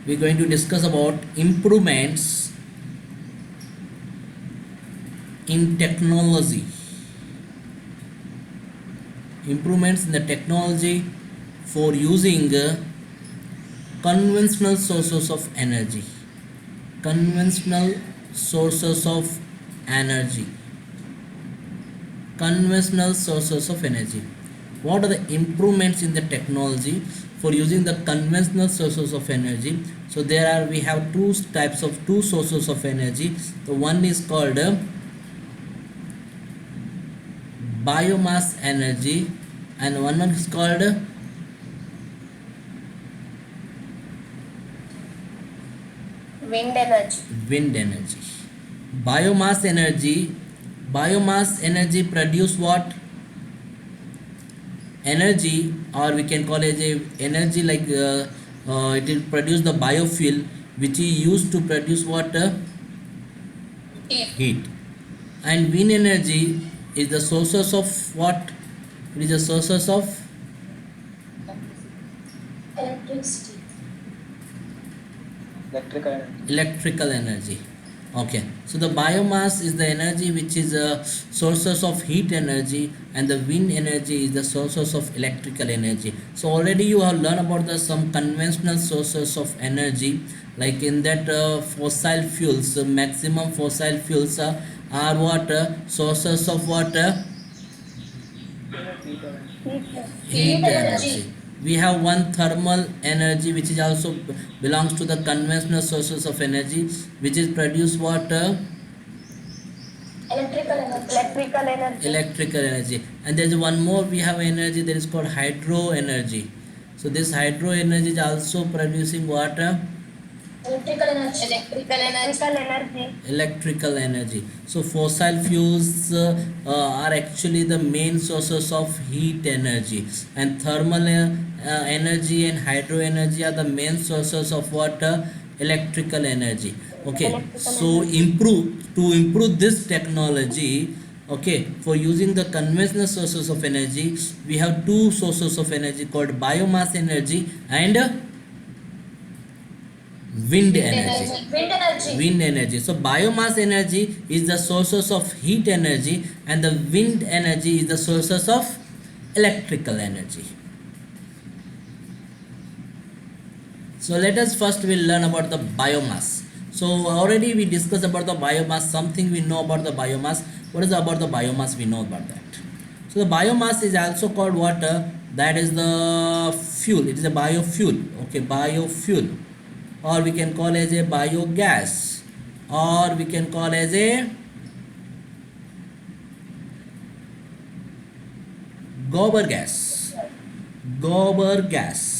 we're going to discuss about improvements in technology. Improvements in the technology for using conventional sources of energy. Conventional sources of energy. Conventional sources of energy. What are the improvements in the technology for using the conventional sources of energy? So we have two types of two sources of energy. The one is called biomass energy and one is called wind energy. wind energy. Biomass energy produce what? Energy, or we can call it a energy like it will produce the biofuel which is used to produce what? Heat. And wind energy is the sources of what? It is the sources of Electricity. electrical energy. Okay, so the biomass is the energy which is sources of heat energy, and the wind energy is the sources of electrical energy. So already you have learned about the some conventional sources of energy, like in that fossil fuels, maximum fossil fuels are what? Sources of what? Heat energy. We have one thermal energy which is also belongs to the conventional sources of energy, which is produce what? Electrical energy. And there is one more, we have energy that is called hydro energy. So this hydro energy is also producing what? Electrical energy. So fossil fuels are actually the main sources of heat energy, and thermal energy and hydro energy are the main sources of what? Electrical energy. Okay, so improve this technology. Okay, for using the conventional sources of energy, we have two sources of energy called biomass energy and wind energy. Wind energy. So biomass energy is the sources of heat energy, and the wind energy is the sources of electrical energy. So let us first will learn about the biomass. So already we discussed about the biomass, something we know about the biomass. What is about the biomass? We know about that. So the biomass is also called water. That is the fuel. It is a biofuel. Okay, biofuel, or we can call as a biogas, or we can call as a gobar gas. Gobar gas.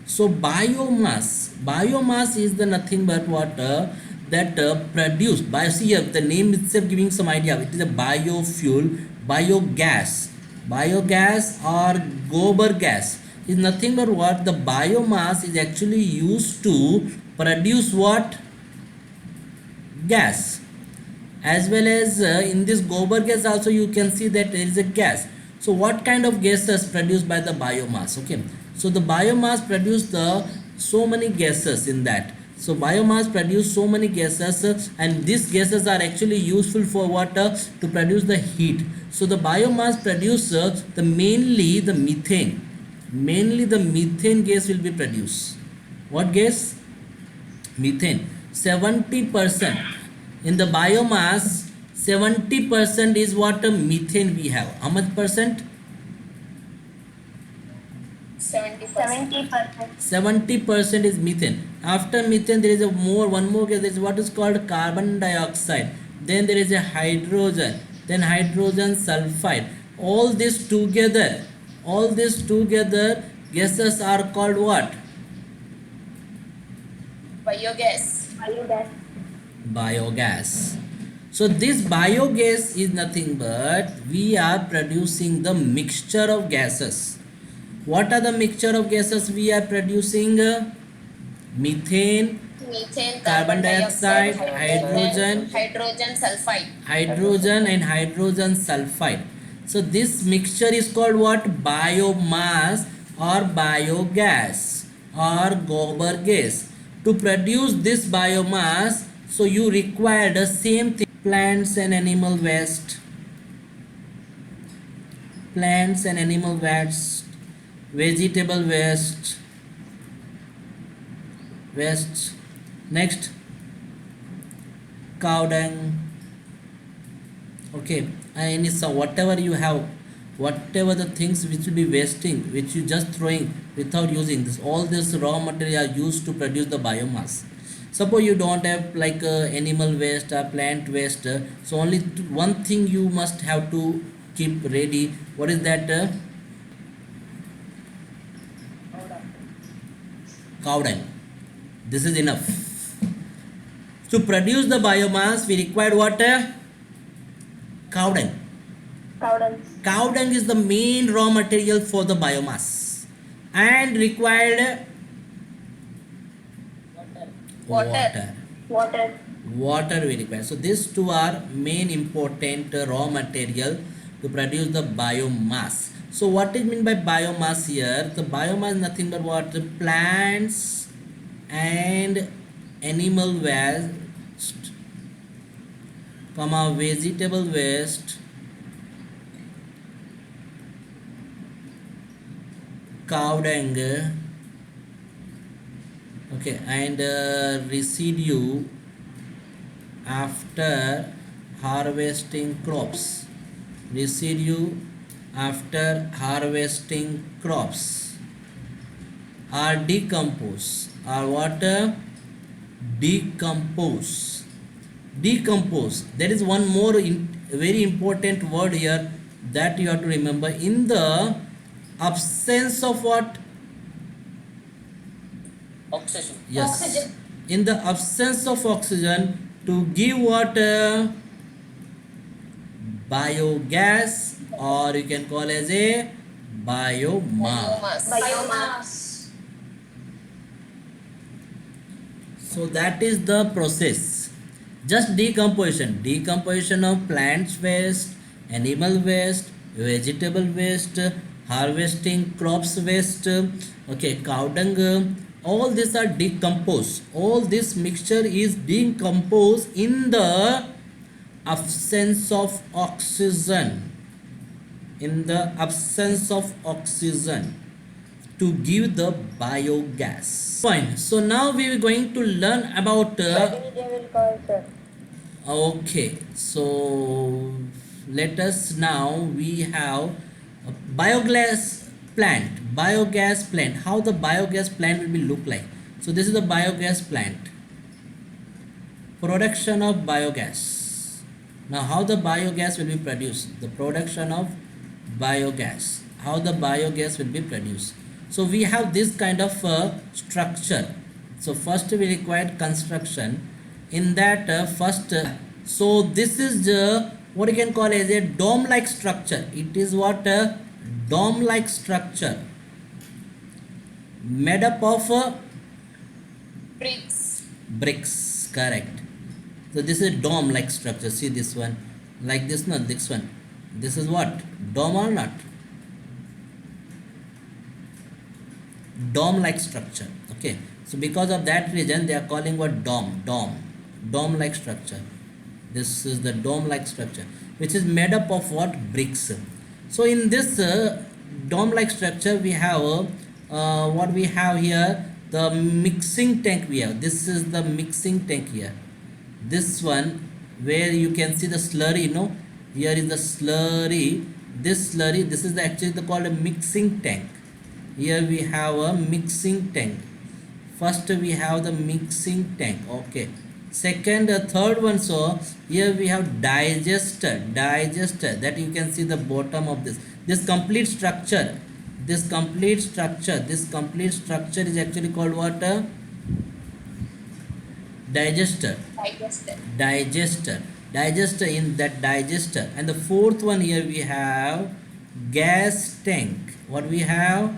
So biomass is the nothing but water that produced by, see here the name itself giving some idea. It is a biofuel, biogas or gobar gas is nothing but what? The biomass is actually used to produce what? Gas. As well as in this gobar gas also you can see that there is a gas. So what kind of gases produced by the biomass? Okay, so the biomass produce the so many gases in that. So biomass produce so many gases, and these gases are actually useful for water to produce the heat. So the biomass produce the mainly the methane. Mainly the methane gas will be produced. What gas? Methane. 70% in the biomass, 70% is what? Methane we have. How much percent? 70%. 70% is methane. After methane there is a one more gas, that is what is called carbon dioxide. Then there is a hydrogen, then hydrogen sulfide. All this together gases are called what? Biogas. So this biogas is nothing but we are producing the mixture of gases. What are the mixture of gases we are producing? Methane, carbon dioxide, hydrogen and hydrogen sulfide. So this mixture is called what? Biomass or biogas or gobar gas. To produce this biomass, so you require the same thing: plants and animal waste, plants and animal waste, vegetable waste, next cow dung. Okay, and so whatever you have, whatever the things which will be wasting, which you just throwing without using this, all this raw material are used to produce the biomass. Suppose you don't have like animal waste or plant waste, so only one thing you must have to keep ready. What is that? Cow dung. This is enough. To produce the biomass we required what? Cow dung. Powder. Cow dung is the main raw material for the biomass and required Water. Water. Water we require. So these two are main important raw material to produce the biomass. So what is mean by biomass here? The biomass is nothing but what? Plants and animal waste, comma vegetable waste, cow dung, okay, and residue after harvesting crops, residue after harvesting crops are decompose, are what? Decompose. Decompose, there is one more very important word here that you have to remember. In the absence of what? Oxygen. Yes. Oxygen. In the absence of oxygen, to give what? Biogas, or you can call as a biomass. Biomass. So that is the process. Just decomposition of plants waste, animal waste, vegetable waste, harvesting crops waste, okay, cow dung, all these are decomposed. All this mixture is decomposed in the absence of oxygen. In the absence of oxygen, to give the biogas. Fine. So now we are going to learn about okay, so let us now we have a biogas plant. How the biogas plant will be look like? So this is the biogas plant, production of biogas. Now how the biogas will be produced? The production of biogas, how the biogas will be produced. So we have this kind of structure. So first we required construction. In that first, so this is what you can call as a dome like structure. It is what? Dome like structure made up of bricks, correct. So this is dome like structure. See this one, like this, not this one. This is what? Dome or not? Dome like structure. Okay, so because of that reason they are calling what? Dome like structure. This is the dome like structure which is made up of what? Bricks. So in this dome like structure we have what we have here? The mixing tank we have. This is the mixing tank here. This one where you can see the slurry, no? Here is the slurry. This slurry, this is actually called a mixing tank. Here we have a mixing tank. First we have the mixing tank. Okay. Second, third one. So here we have digester. That you can see the bottom of this. This complete structure. This complete structure is actually called what? Digester. Digester, in that digester. And the fourth one here we have gas tank. What we have?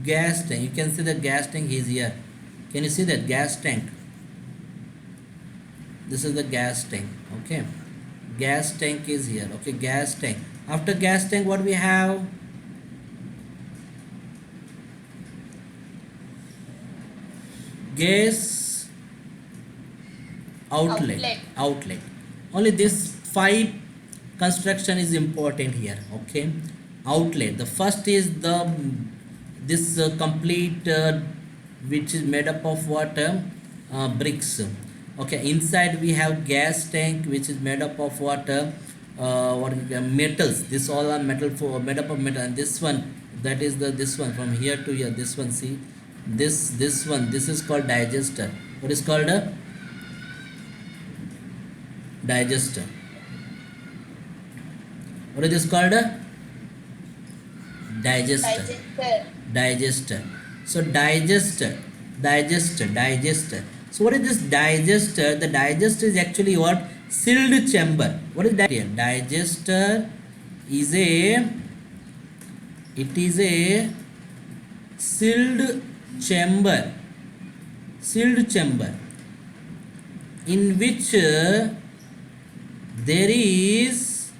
Gas tank. You can see the gas tank is here. Can you see that gas tank? This is the gas tank. Okay, gas tank is here. Okay, gas tank. After gas tank what we have? gas outlet. Only this 5 construction is important here. Okay, outlet, the first is the this complete which is made up of what, bricks. Okay, inside we have gas tank which is made up of what, metals. This all are metal, for made up of metal. And this one, that is the this one from here to here, this one, see, this one, this is called digester. What is called a digester? What is this called a digester? Digester. So digester. So what is this digester? The digester is actually what? Sealed chamber. What is that here? Digester is a, it is a sealed chamber. Sealed chamber in which there is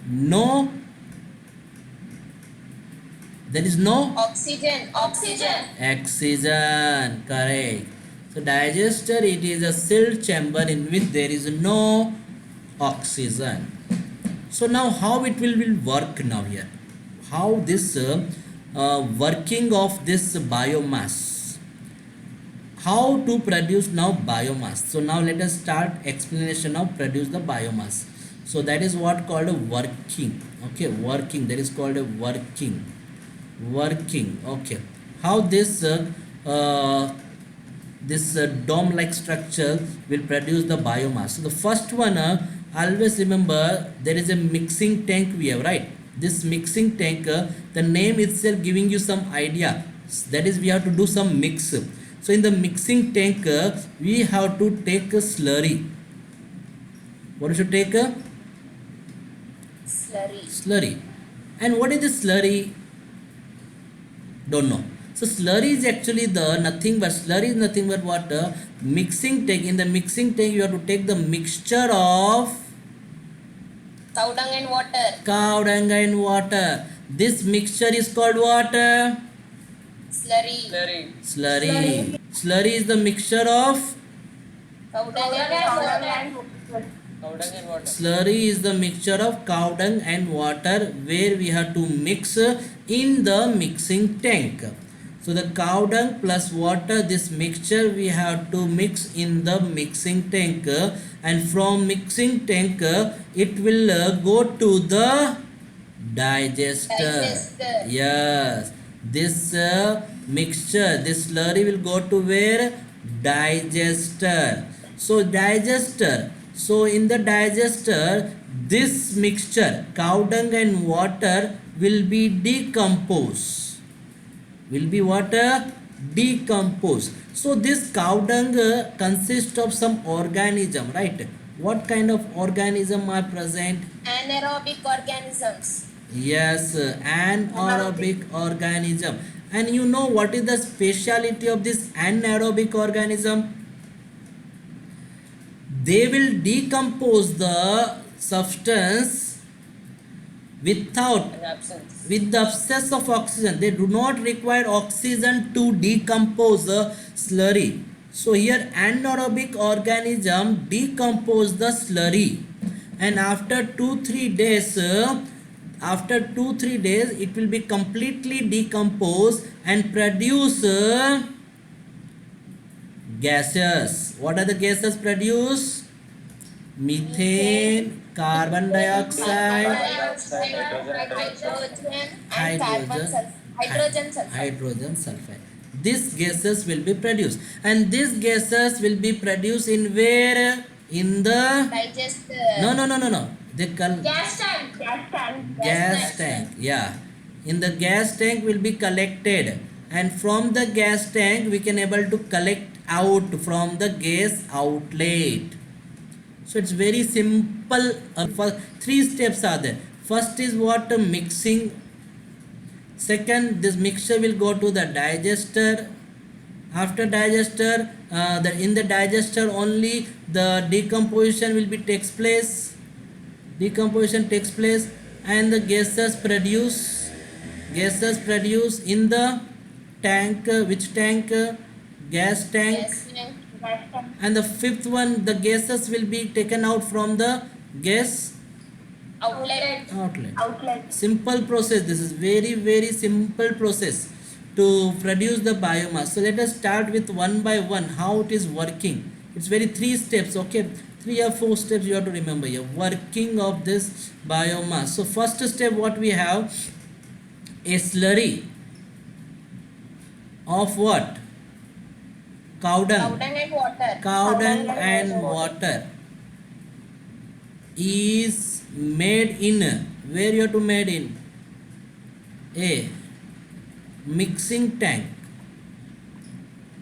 no Oxygen. oxygen. Correct. So digester, it is a sealed chamber in which there is no oxygen. So now how it will work now here? How this working of this biomass? How to produce now biomass? So now let us start explanation of produce the biomass. So that is what called a working. Okay, working. That is called a working. Okay, how this dome like structure will produce the biomass. So the first one, always remember, there is a mixing tank we have, right? This mixing tank, the name itself giving you some idea, that is we have to do some mix. So in the mixing tank, we have to take a slurry. What should take a slurry. And what is the slurry? Don't know. So slurry is actually nothing but what, mixing tank. In the mixing tank you have to take the mixture of Cow dung and water. This mixture is called what? Slurry. Slurry is the mixture of, Cow dung and water. slurry is the mixture of cow dung and water, where we have to mix in the mixing tank. So the cow dung plus water, this mixture we have to mix in the mixing tank, and from mixing tank it will go to the digester. Yes, this mixture, this slurry will go to where? Digester. So digester. So in the digester, this mixture, cow dung and water, will be decomposed. Will be what? Decomposed. So this cow dung consists of some organism, right? What kind of organism are present? Anaerobic organisms. Yes, anaerobic organism. And you know what is the speciality of this anaerobic organism? They will decompose the substance with the absence of oxygen. They do not require oxygen to decompose the slurry. So here anaerobic organism decompose the slurry, and after 2-3 days, it will be completely decomposed and produce gases. What are the gases produced? Methane, carbon dioxide, hydrogen sulfide. These gases will be produced, and these gases will be produced in where? In the Digester. no. They call Gas tank. Yeah, in the gas tank will be collected, and from the gas tank we can able to collect out from the gas outlet. So it's very simple. First 3 steps are there. First is what? Mixing. Second, this mixture will go to the digester. After digester, in the digester only the decomposition will be takes place. And the gases produce in the tank. Which tank? gas tank. Gas tank. And the fifth one, the gases will be taken out from the gas Outlet. outlet. Simple process. This is very simple process to produce the biomass. So let us start with one by one how it is working. It's very three steps. Okay, 3 or 4 steps you have to remember here. Working of this biomass. So first step, what we have, a slurry of what? Cow dung. Cow dung and water. Cow dung and water is made in, where you have to made in? A mixing tank.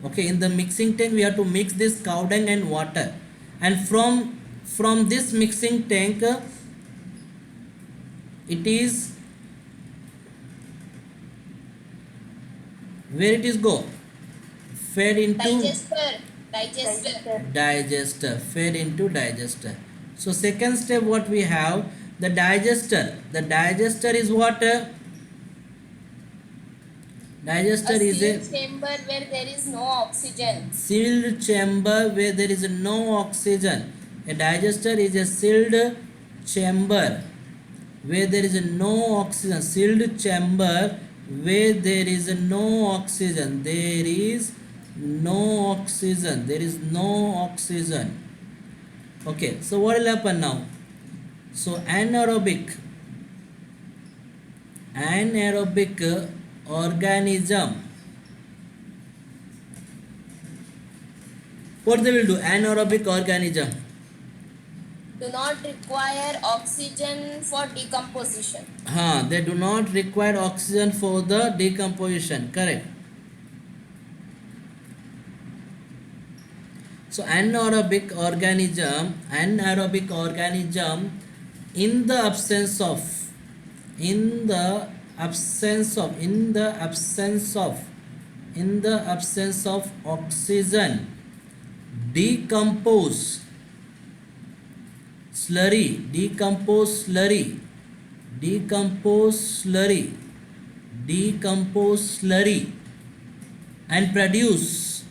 Okay, in the mixing tank we have to mix this cow dung and water, and from this mixing tank it is, where it is go? Fed into digester, fed into digester. So second step, what we have, the digester. The digester is what? Digester is a sealed chamber where there is no oxygen. sealed chamber where there is no oxygen. A digester is a sealed chamber where there is no oxygen. Sealed chamber where there is no oxygen. There is no oxygen. There is no oxygen. Okay, so what will happen now? So anaerobic organism, what they will do? Anaerobic organism Do not require oxygen for decomposition. they do not require oxygen for the decomposition. Correct. So anaerobic organism in the absence of oxygen decompose slurry and produce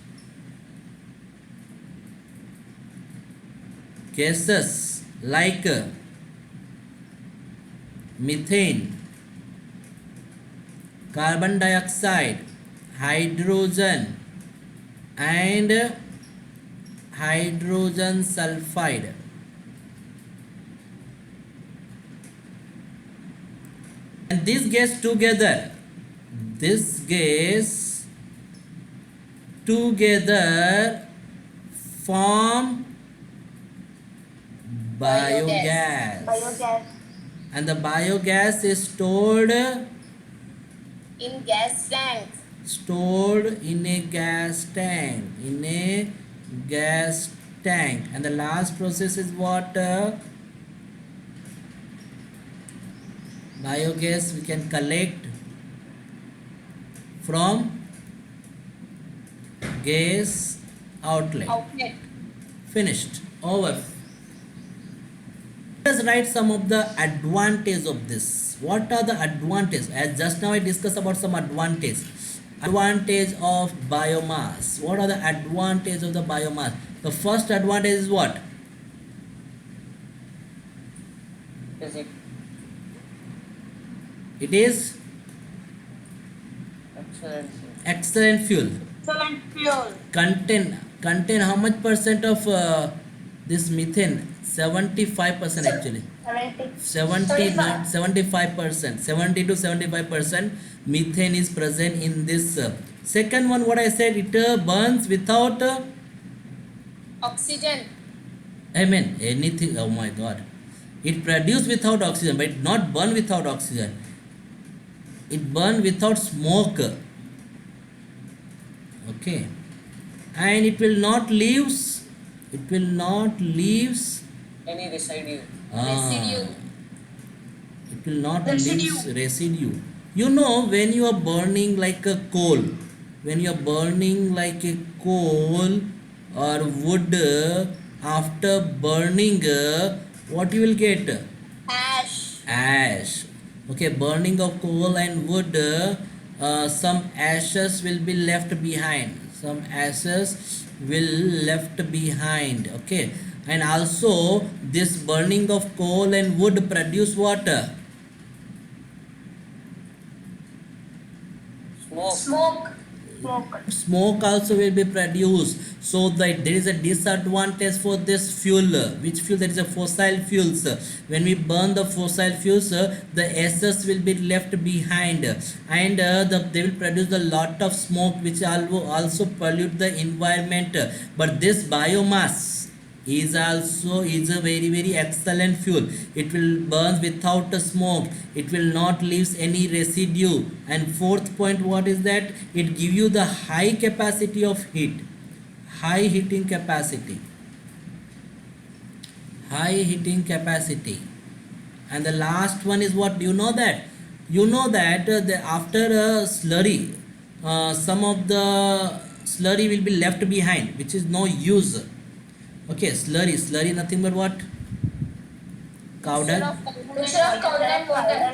gases like methane, carbon dioxide, hydrogen and hydrogen sulfide. And this gas together form biogas. And the biogas is stored In gas tank. in a gas tank. And the last process is what? Biogas we can collect from gas outlet. Finished. Over. Let us write some of the advantages of this. What are the advantages? As just now I discussed about some advantage of biomass. What are the advantages of the biomass? The first advantage is what? It is excellent fuel. Contain how much percent of this methane? 75% actually. 75%. 70 to 75% methane is present in this. Second one, what I said, it burns without Oxygen. anything. Oh my god. It produces without oxygen, but it not burn without oxygen. It burn without smoke. Okay. And it will not leaves any residue. Residue. It will not leave residue. You know, when you are burning like a coal, or wood, after burning, what you will get? Ash. Okay, burning of coal and wood, some ashes will be left behind. some ashes will left behind. Okay, and also this burning of coal and wood produce water. Smoke. Smoke also will be produced, so that there is a disadvantage for this fuel. Which fuel? That is a fossil fuels. When we burn the fossil fuels, the ashes will be left behind, and they will produce a lot of smoke, which also pollute the environment. But this biomass is a very excellent fuel. It will burn without a smoke. It will not leave any residue. And fourth point, what is that? It give you the high capacity of heat, high heating capacity, high heating capacity. And the last one is what? Do you know that? You know that after a slurry, some of the slurry will be left behind, which is no use. Okay, slurry nothing but what? Cow dung. Mixture of cow dung,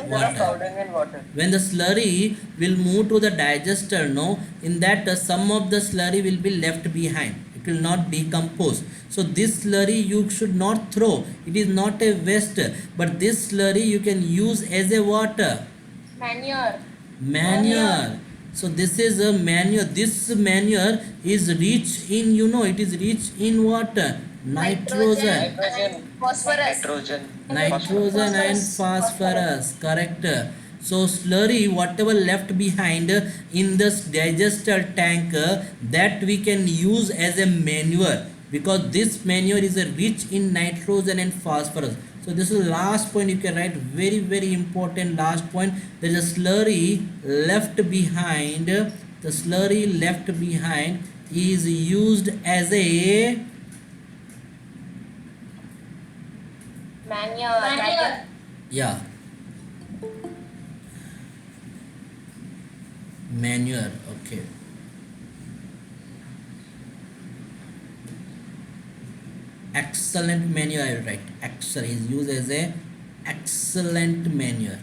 Water. Cow dung and water. When the slurry will move to the digester, no, in that some of the slurry will be left behind. It will not decompose. So this slurry you should not throw. It is not a waste, but this slurry you can use as a water. Manure. So this is a manure. This manure is rich in, it is rich in what? Nitrogen. Nitrogen. Phosphorus. Nitrogen and phosphorus. Correct. So slurry, whatever left behind in this digester tank, that we can use as a manure, because this manure is rich in nitrogen and phosphorus. So this is the last point you can write. Very important last point. There is a slurry left behind. The slurry left behind is used as a Manure. yeah, manure. Okay. Excellent manure, I will write. Excellent is used as a excellent manure.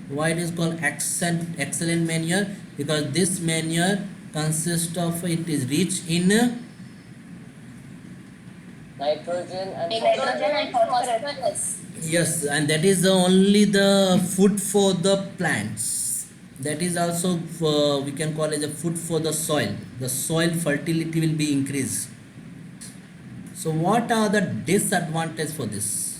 Why it is called excellent manure? Because this manure consists of, it is rich in Nitrogen and Nitrogen and phosphorus. yes, and that is only the food for the plants. That is also we can call as a food for the soil. The soil fertility will be increased. So what are the disadvantages for this?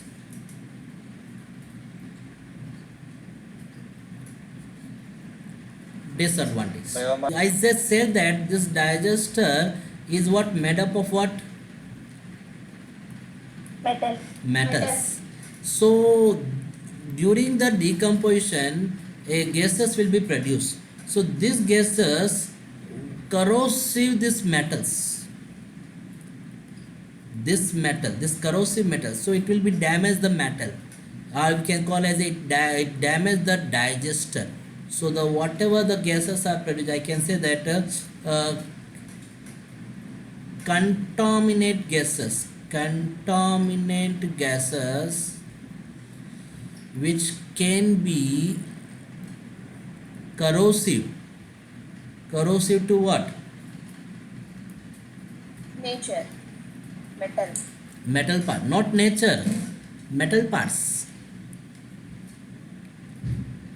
Disadvantage. Biomass. I just said that this digester is what? Made up of what? Metal. Metals. So during the decomposition, gases will be produced. So these gases corrosive these metals. This corrosive metal. So it will be damage the metal, or we can call as it damage the digester. So the whatever the gases are produced, I can say that contaminate gases which can be corrosive to what? Nature. Metal part, not nature. Metal parts.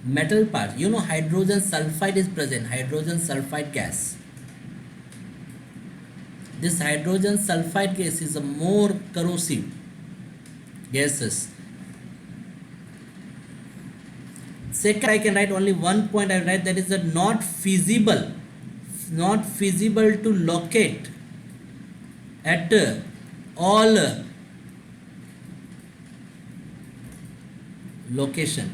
Hydrogen sulfide is present. Hydrogen sulfide gas. This hydrogen sulfide gas is a more corrosive gases. Second, I can write only one point. I write that is not feasible to locate at all location.